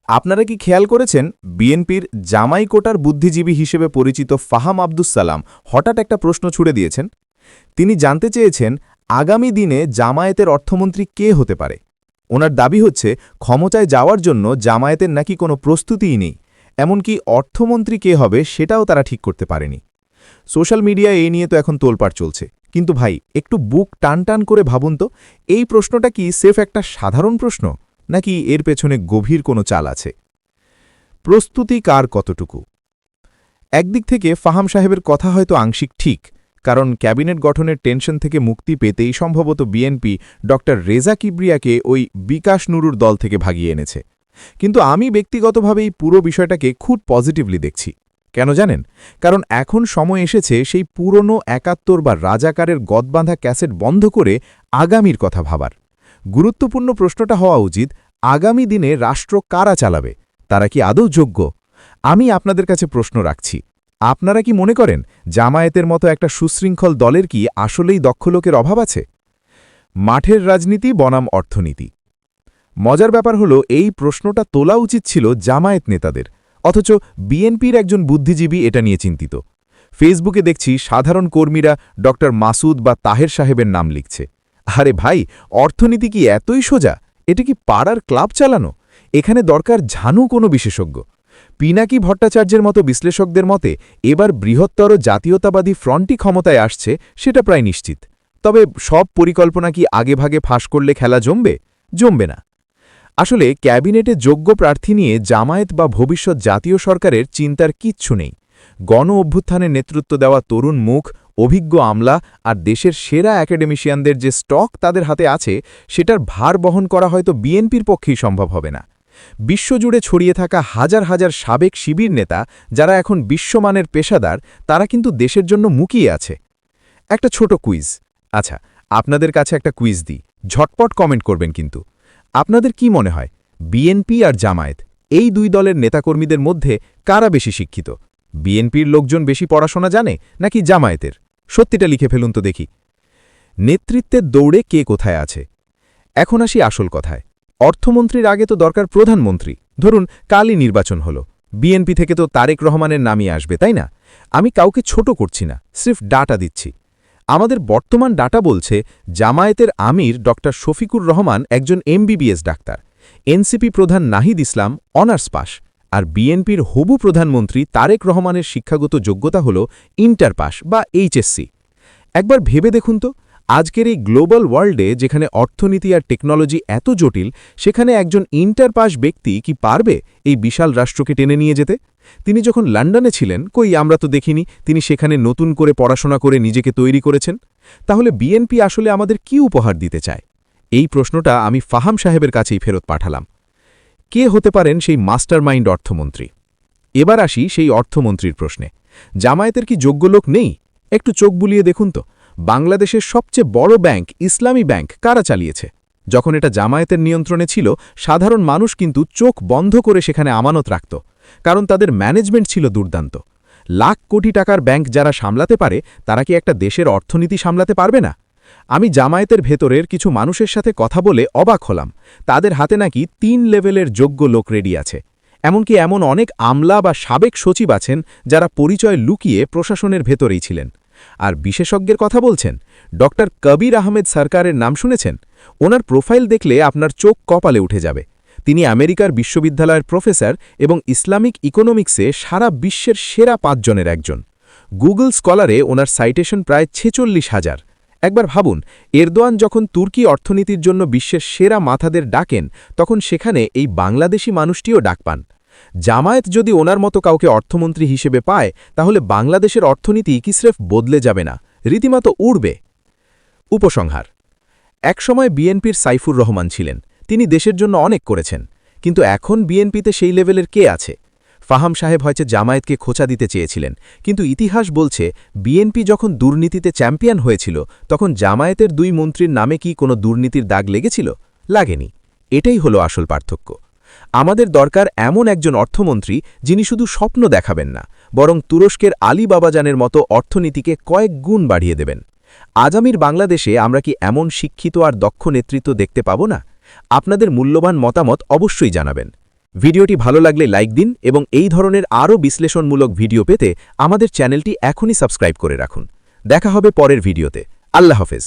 আপনারা কি খেয়াল করেছেন বিএনপির জামাই কোটার বুদ্ধিজীবী হিসেবে পরিচিত ফাহাম আব্দুস সালাম হঠাৎ একটা প্রশ্ন ছুড়ে দিয়েছেন। তিনি জানতে চেয়েছেন আগামী দিনে জামায়াতের অর্থমন্ত্রী কে হতে পারে। ওনার দাবি হচ্ছে ক্ষমতায় যাওয়ার জন্য জামায়াতের নাকি কোনো প্রস্তুতিই নেই, এমনকি অর্থমন্ত্রী কে হবে সেটাও তারা ঠিক করতে পারেনি। সোশ্যাল মিডিয়ায় এই নিয়ে তো এখন তোলপাড় চলছে, কিন্তু ভাই একটু বুক টান টান করে ভাবুন তো, এই প্রশ্নটা কি সেফ একটা সাধারণ প্রশ্ন, নাকি এর পেছনে গভীর কোনো চাল আছে? প্রস্তুতি কার কতটুকু? একদিক থেকে ফাহাম সাহেবের কথা হয়তো আংশিক ঠিক, কারণ ক্যাবিনেট গঠনের টেনশন থেকে মুক্তি পেতেই সম্ভবত বিএনপি ড রেজা কিবরিয়াকে ওই বিকাশ নুরুর দল থেকে ভাগিয়ে এনেছে। কিন্তু আমি ব্যক্তিগতভাবে এই পুরো বিষয়টাকে খুব পজিটিভলি দেখছি। কেন জানেন? কারণ এখন সময় এসেছে সেই পুরনো ৭১ বা রাজাকারের গদবাঁধা ক্যাসেট বন্ধ করে আগামীর কথা ভাবার। গুরুত্বপূর্ণ প্রশ্নটা হওয়া উচিত, আগামী দিনে রাষ্ট্র কারা চালাবে, তারা কি আদৌ যোগ্য? আমি আপনাদের কাছে প্রশ্ন রাখছি, আপনারা কি মনে করেন জামায়াতের মতো একটা সুশৃঙ্খল দলের কি আসলেই দক্ষ লোকের অভাব আছে? মাঠের রাজনীতি বনাম অর্থনীতি। মজার ব্যাপার হলো এই প্রশ্নটা তোলা উচিত ছিল জামায়াত নেতাদের, অথচ বিএনপির একজন বুদ্ধিজীবী এটা নিয়ে চিন্তিত। ফেসবুকে দেখছি সাধারণ কর্মীরা ড মাসুদ বা তাহের সাহেবের নাম লিখছে। আরে ভাই, অর্থনীতি কি এতই সোজা? এটা কি পাড়ার ক্লাব চালানো? এখানে দরকার ঝানু কোনো বিশেষজ্ঞ। পিনাকি ভট্টাচার্যের মতো বিশ্লেষকদের মতে এবার বৃহত্তর জাতীয়তাবাদী ফ্রন্টই ক্ষমতায় আসছে, সেটা প্রায় নিশ্চিত। তবে সব পরিকল্পনা কি আগেভাগে ফাঁস করলে খেলা জমবে? জমবে না। আসলে ক্যাবিনেটে যোগ্য প্রার্থী নিয়ে জামায়াত বা ভবিষ্যৎ জাতীয় সরকারের চিন্তার কিচ্ছু নেই। গণ অভ্যুত্থানের নেতৃত্ব দেওয়া তরুণ মুখ, অভিজ্ঞ আমলা আর দেশের সেরা একাডেমিশিয়ানদের যে স্টক তাদের হাতে আছে, সেটার ভার বহন করা হয়তো বিএনপির পক্ষেই সম্ভব হবে না। বিশ্বজুড়ে ছড়িয়ে থাকা হাজার হাজার সাবেক শিবির নেতা, যারা এখন বিশ্বমানের পেশাদার, তারা কিন্তু দেশের জন্য মুখিয়ে আছে। একটা ছোট কুইজ। আচ্ছা, আপনাদের কাছে একটা কুইজ দিই, ঝটপট কমেন্ট করবেন কিন্তু। আপনাদের কি মনে হয় বিএনপি আর জামায়াত, এই দুই দলের নেতাকর্মীদের মধ্যে কারা বেশি শিক্ষিত? বিএনপির লোকজন বেশি পড়াশোনা জানে নাকি জামায়াতের? সত্যিটা লিখে ফেলুন তো দেখি। নেতৃত্বের দৌড়ে কে কোথায় আছে? এখন আসি আসল কথায়। অর্থমন্ত্রীর আগে তো দরকার প্রধানমন্ত্রী। ধরুন কালই নির্বাচন হলো, বিএনপি থেকে তো তারেক রহমানের নামই আসবে, তাই না? আমি কাউকে ছোট করছি না, সির্ফ ডাটা দিচ্ছি। আমাদের বর্তমান ডাটা বলছে জামায়াতের আমির ড শফিকুর রহমান একজন এমবিবিএস ডাক্তার, এনসিপি প্রধান নাহিদ ইসলাম অনার্স পাস, আর বিএনপির হবু প্রধানমন্ত্রী তারেক রহমানের শিক্ষাগত যোগ্যতা হল ইন্টার পাস বা এইচএসসি। একবার ভেবে দেখুন তো, আজকের এই গ্লোবাল ওয়ার্ল্ডে যেখানে অর্থনীতি আর টেকনোলজি এত জটিল, সেখানে একজন ইন্টার পাস ব্যক্তি কি পারবে এই বিশাল রাষ্ট্রকে টেনে নিয়ে যেতে? তিনি যখন লন্ডনে ছিলেন, কই আমরা তো দেখিনি তিনি সেখানে নতুন করে পড়াশোনা করে নিজেকে তৈরি করেছেন। তাহলে বিএনপি আসলে আমাদের কি উপহার দিতে চায়? এই প্রশ্নটা আমি ফাহাম সাহেবের কাছেই ফেরত পাঠালাম। কে হতে পারেন সেই মাস্টারমাইন্ড অর্থমন্ত্রী? এবার আসি সেই অর্থমন্ত্রীর প্রশ্নে। জামায়াতের কি যোগ্য লোক নেই? একটু চোখ বুলিয়ে দেখুন তো, বাংলাদেশের সবচেয়ে বড় ব্যাংক ইসলামী ব্যাংক কারা চালিয়েছে? যখন এটা জামায়াতের নিয়ন্ত্রণে ছিল, সাধারণ মানুষ কিন্তু চোখ বন্ধ করে সেখানে আমানত রাখত, কারণ তাদের ম্যানেজমেন্ট ছিল দুর্দান্ত। লাখ কোটি টাকার ব্যাংক যারা সামলাতে পারে, তারা কি একটা দেশের অর্থনীতি সামলাতে পারবে না? আমি জামায়াতের ভেতরের কিছু মানুষের সাথে কথা বলে অবাক হলাম। তাদের হাতে নাকি ৩ লেভেলের যোগ্য লোক রেডি আছে। এমনকি এমন অনেক আমলা বা সাবেক সচিব আছেন যারা পরিচয় লুকিয়ে প্রশাসনের ভেতরেই ছিলেন। আর বিশেষজ্ঞের কথা বলছেন, ড কবির আহমেদ সরকারের নাম শুনেছেন? ওনার প্রোফাইল দেখলে আপনার চোখ কপালে উঠে যাবে। তিনি আমেরিকার বিশ্ববিদ্যালয়ের প্রফেসর এবং ইসলামিক ইকোনমিক্সে সারা বিশ্বের সেরা ৫ জনের একজন। গুগল স্কলারে ওনার সাইটেশন প্রায় ৪৬,০০০। একবার ভাবুন, এরদোয়ান যখন তুর্কি অর্থনীতির জন্য বিশ্বের সেরা মাথাদের ডাকেন, তখন সেখানে এই বাংলাদেশি মানুষটিও ডাক পান। জামায়াত যদি ওনার মতো কাউকে অর্থমন্ত্রী হিসেবে পায়, তাহলে বাংলাদেশের অর্থনীতি কি স্রেফ বদলে যাবে না, রীতিমতো উড়বে। উপসংহার। একসময় বিএনপির সাইফুর রহমান ছিলেন, তিনি দেশের জন্য অনেক করেছেন, কিন্তু এখন বিএনপিতে সেই লেভেলের কে আছে? ফাহাম সাহেব হয়তো জামায়াতকে খোঁচা দিতে চেয়েছিলেন, কিন্তু ইতিহাস বলছে বিএনপি যখন দুর্নীতিতে চ্যাম্পিয়ন হয়েছিল, তখন জামায়াতের ২ মন্ত্রীর নামে কি কোনো দুর্নীতির দাগ লেগেছিল? লাগেনি। এটাই হলো আসল পার্থক্য। আমাদের দরকার এমন একজন অর্থমন্ত্রী যিনি শুধু স্বপ্ন দেখাবেন না, বরং তুরস্কের আলী বাবাজানের মতো অর্থনীতিকে কয়েক গুণ বাড়িয়ে দেবেন। আগামীর বাংলাদেশে আমরা কি এমন শিক্ষিত আর দক্ষ নেতৃত্ব দেখতে পাব না? আপনাদের মূল্যবান মতামত অবশ্যই জানাবেন। ভিডিওটি ভালো লাগলে লাইক দিন এবং এই ধরনের আরও বিশ্লেষণমূলক ভিডিও পেতে আমাদের চ্যানেলটি এখনই সাবস্ক্রাইব করে রাখুন। দেখা হবে পরের ভিডিওতে। আল্লাহ হাফেজ।